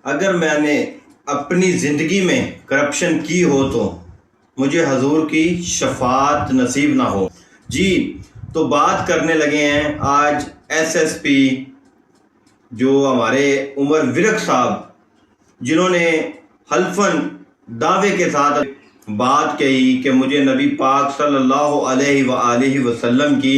اگر میں نے اپنی زندگی میں کرپشن کی ہو تو مجھے حضور کی شفاعت نصیب نہ ہو۔ جی تو بات کرنے لگے ہیں آج ایس ایس پی جو ہمارے عمر ورک صاحب، جنہوں نے حلفاً دعوے کے ساتھ بات کہی کہ مجھے نبی پاک صلی اللہ علیہ وآلہ وسلم کی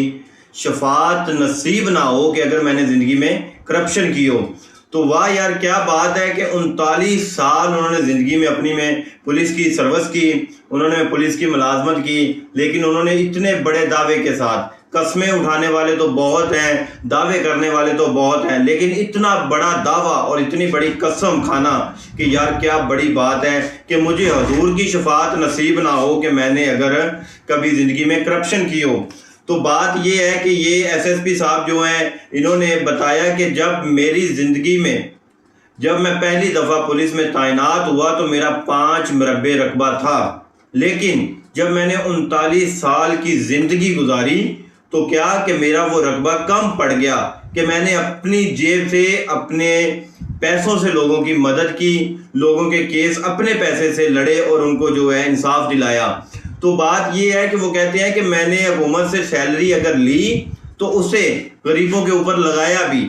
شفاعت نصیب نہ ہو کہ اگر میں نے زندگی میں کرپشن کی ہو۔ تو واہ یار، کیا بات ہے کہ 39 سال انہوں نے زندگی میں اپنی میں پولیس کی سروس کی، انہوں نے پولیس کی ملازمت کی، لیکن انہوں نے اتنے بڑے دعوے کے ساتھ، قسمیں اٹھانے والے تو بہت ہیں، دعوے کرنے والے تو بہت ہیں، لیکن اتنا بڑا دعویٰ اور اتنی بڑی قسم کھانا کہ یار کیا بڑی بات ہے کہ مجھے حضور کی شفاعت نصیب نہ ہو کہ میں نے اگر کبھی زندگی میں کرپشن کی ہو۔ تو بات یہ ہے کہ یہ ایس ایس پی صاحب جو ہیں، انہوں نے بتایا کہ جب میری زندگی میں جب میں پہلی دفعہ پولیس میں تعینات ہوا تو میرا 5 مربع رقبہ تھا، لیکن جب میں نے 39 سال کی زندگی گزاری تو کیا کہ میرا وہ رقبہ کم پڑ گیا کہ میں نے اپنی جیب سے، اپنے پیسوں سے لوگوں کی مدد کی، لوگوں کے کیس اپنے پیسے سے لڑے اور ان کو جو ہے انصاف دلایا۔ تو بات یہ ہے کہ وہ کہتے ہیں کہ میں نے حکومت سے سیلری اگر لی تو اسے غریبوں کے اوپر لگایا بھی،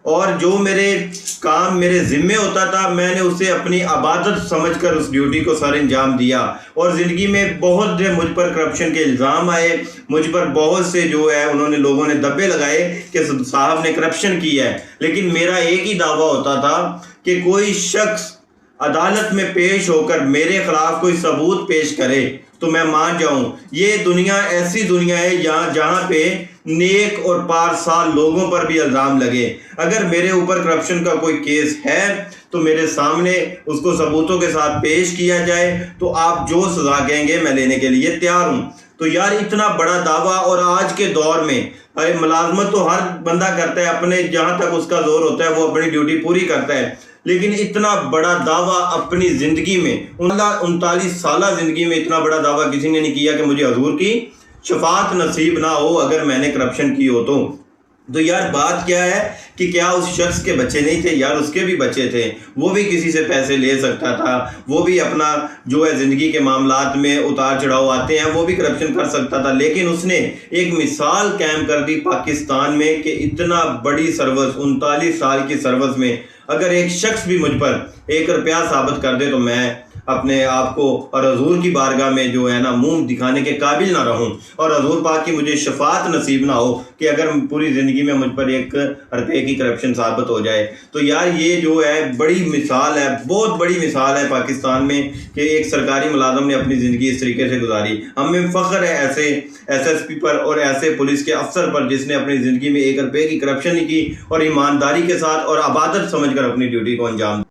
اور جو میرے کام میرے ذمے ہوتا تھا میں نے اسے اپنی عبادت سمجھ کر اس ڈیوٹی کو سر انجام دیا۔ اور زندگی میں بہت سے مجھ پر کرپشن کے الزام آئے، مجھ پر بہت سے جو ہے انہوں نے لوگوں نے دبے لگائے کہ صاحب نے کرپشن کی ہے، لیکن میرا ایک ہی دعویٰ ہوتا تھا کہ کوئی شخص عدالت میں پیش ہو کر میرے خلاف کوئی ثبوت پیش کرے تو میں مان جاؤں۔ یہ دنیا ایسی دنیا ہے جہاں پہ نیک اور پارسال لوگوں پر بھی الزام لگے۔ اگر میرے اوپر کرپشن کا کوئی کیس ہے تو میرے سامنے اس کو ثبوتوں کے ساتھ پیش کیا جائے، تو آپ جو سزا کہیں گے میں لینے کے لیے تیار ہوں۔ تو یار اتنا بڑا دعویٰ، اور آج کے دور میں ملازمت تو ہر بندہ کرتا ہے، اپنے جہاں تک اس کا زور ہوتا ہے وہ اپنی ڈیوٹی پوری کرتا ہے، لیکن اتنا بڑا دعویٰ اپنی زندگی میں 39 سالہ زندگی میں اتنا بڑا دعویٰ کسی نے نہیں کیا کہ مجھے حضور کی شفاعت نصیب نہ ہو اگر میں نے کرپشن کی ہو تو یار بات کیا ہے کہ کیا اس شخص کے بچے نہیں تھے؟ یار اس کے بھی بچے تھے، وہ بھی کسی سے پیسے لے سکتا تھا، وہ بھی اپنا جو ہے زندگی کے معاملات میں اتار چڑھاؤ آتے ہیں وہ بھی کرپشن کر سکتا تھا، لیکن اس نے ایک مثال قائم کر دی پاکستان میں کہ اتنا بڑی سروس، 39 سال کی سروس میں اگر ایک شخص بھی مجھ پر 1 روپیہ ثابت کر دے تو میں اپنے آپ کو اور حضور کی بارگاہ میں جو ہے نا منہ دکھانے کے قابل نہ رہوں، اور حضور پاک کی مجھے شفاعت نصیب نہ ہو کہ اگر پوری زندگی میں مجھ پر 1 روپے کی کرپشن ثابت ہو جائے۔ تو یار یہ جو ہے بڑی مثال ہے، بہت بڑی مثال ہے پاکستان میں کہ ایک سرکاری ملازم نے اپنی زندگی اس طریقے سے گزاری۔ ہمیں فخر ہے ایسے ایس ایس پی پر اور ایسے پولیس کے افسر پر جس نے اپنی زندگی میں 1 روپے کی کرپشن نہیں کی اور ایمانداری کے ساتھ اور عبادت سمجھ کر اپنی ڈیوٹی کو انجام دیا۔